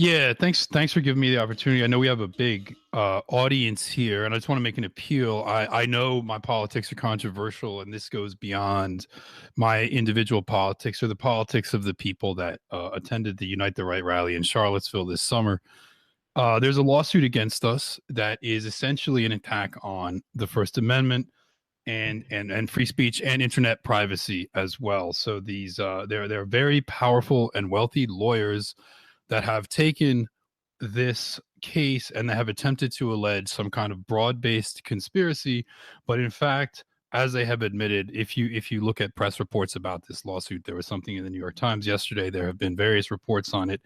Yeah, thanks for giving me the opportunity. I know we have a big audience here, and I just want to make an appeal. I know my politics are controversial, and this goes beyond my individual politics or the politics of the people that attended the Unite the Right rally in Charlottesville this summer. There's a lawsuit against us that is essentially an attack on the First Amendment and free speech and internet privacy as well. So they're very powerful and wealthy lawyers that have taken this case and they have attempted to allege some kind of broad-based conspiracy, but in fact, as they have admitted, if you look at press reports about this lawsuit, there was something in the New York Times yesterday, there have been various reports on it.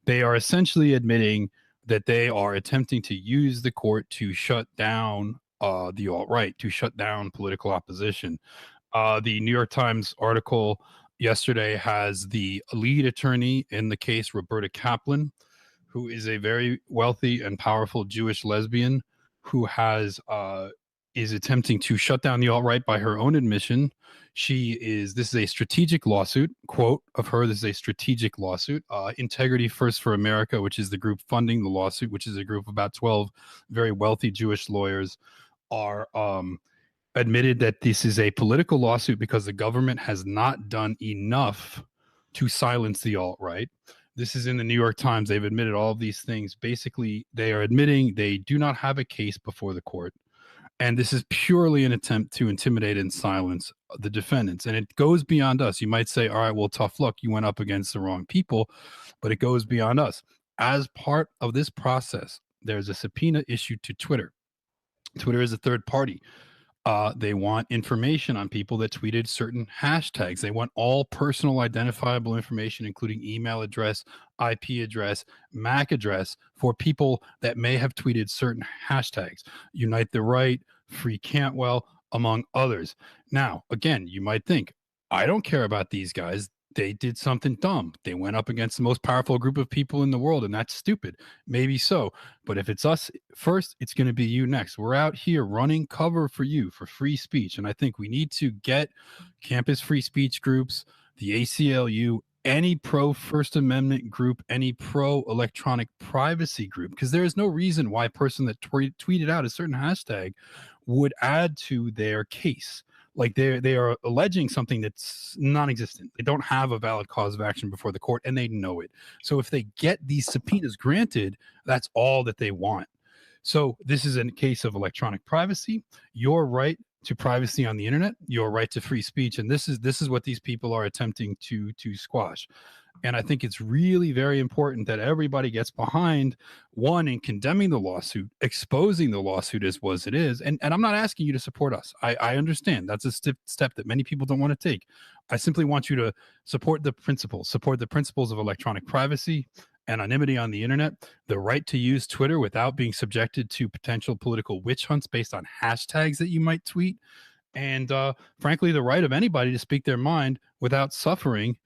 They are essentially admitting that they are attempting to use the court to shut down the alt-right, to shut down political opposition. The New York Times article yesterday has the lead attorney in the case, Roberta Kaplan, who is a very wealthy and powerful Jewish lesbian who is attempting to shut down the alt-right by her own admission. This is a strategic lawsuit, quote of her, this is a strategic lawsuit. Integrity First for America, which is the group funding the lawsuit, which is a group of about 12 very wealthy Jewish lawyers, are admitted that this is a political lawsuit because the government has not done enough to silence the alt-right. This is in the New York Times. They've admitted all of these things. Basically, they are admitting they do not have a case before the court. And this is purely an attempt to intimidate and silence the defendants. And it goes beyond us. You might say, all right, well, tough luck. You went up against the wrong people, but it goes beyond us. As part of this process, there's a subpoena issued to Twitter. Twitter is a third party. They want information on people that tweeted certain hashtags. They want all personal identifiable information, including email address, IP address, MAC address for people that may have tweeted certain hashtags. Unite the Right, Free Cantwell, among others. Now, again, you might think, I don't care about these guys. They did something dumb. They went up against the most powerful group of people in the world, and that's stupid. Maybe so. But if it's us first, it's going to be you next. We're out here running cover for you for free speech. And I think we need to get campus free speech groups, the ACLU, any pro First Amendment group, any pro electronic privacy group, because there is no reason why a person that tweeted out a certain hashtag would add to their case. Like they are alleging something that's non-existent. They don't have a valid cause of action before the court, and they know it. So if they get these subpoenas granted, that's all that they want. So this is a case of electronic privacy, your right to privacy on the internet, your right to free speech, and this is what these people are attempting to squash. And I think it's really very important that everybody gets behind, one, in condemning the lawsuit, exposing the lawsuit as was it is. And I'm not asking you to support us. I understand that's a step that many people don't want to take. I simply want you to support the principles of electronic privacy, anonymity on the internet, the right to use Twitter without being subjected to potential political witch hunts based on hashtags that you might tweet, and frankly, the right of anybody to speak their mind without suffering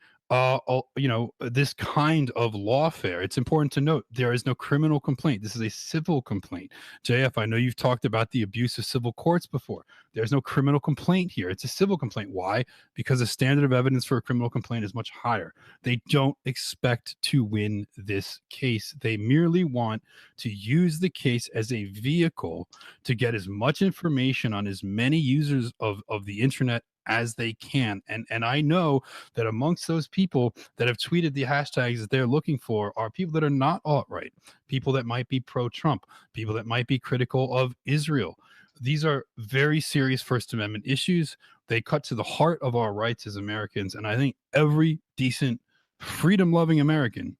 this kind of lawfare. It's important to note there is no criminal complaint. This is a civil complaint. JF, I know you've talked about the abuse of civil courts before. There's no criminal complaint here. It's a civil complaint. Why? Because the standard of evidence for a criminal complaint is much higher. They don't expect to win this case. They merely want to use the case as a vehicle to get as much information on as many users of the internet as they can. And I know that amongst those people that have tweeted the hashtags that they're looking for are people that are not alt-right, people that might be pro-Trump, people that might be critical of Israel. These are very serious First Amendment issues. They cut to the heart of our rights as Americans. And I think every decent, freedom-loving American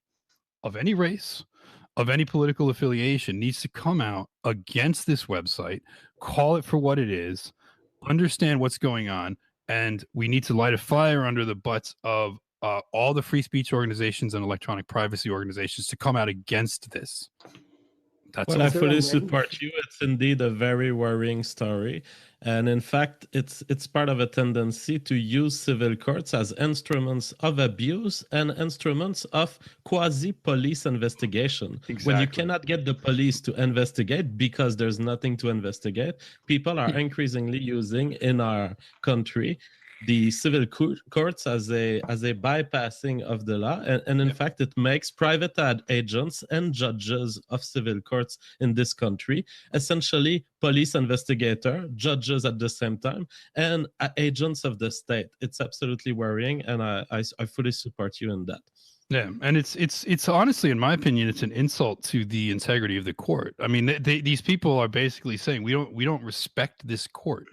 of any race, of any political affiliation needs to come out against this website, call it for what it is, understand what's going on, and we need to light a fire under the butts of all the free speech organizations and electronic privacy organizations to come out against this. That's Well, all. I fully support you. It's indeed a very worrying story. And in fact, it's part of a tendency to use civil courts as instruments of abuse and instruments of quasi-police investigation. Exactly. When you cannot get the police to investigate because there's nothing to investigate, people are increasingly using in our country the civil courts as a bypassing of the law, and in fact it makes private agents and judges of civil courts in this country essentially police investigator, judges at the same time, and agents of the state. It's absolutely worrying, and I fully support you in that. Yeah, and it's honestly, in my opinion, it's an insult to the integrity of the court. I mean, these people are basically saying we don't respect this court.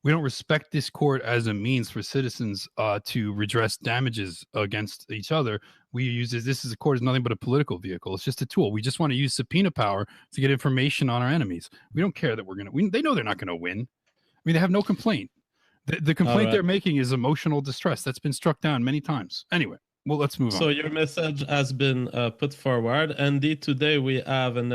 We don't respect this court as a means for citizens to redress damages against each other. We use this as a court is nothing but a political vehicle. It's just a tool. We just want to use subpoena power to get information on our enemies. We don't care that we're gonna win. They know they're not going to win. I mean, they have no complaint. The complaint they're making is emotional distress. That's been struck down many times. Anyway. Well, let's move on. So your message has been put forward. Andy, today we have an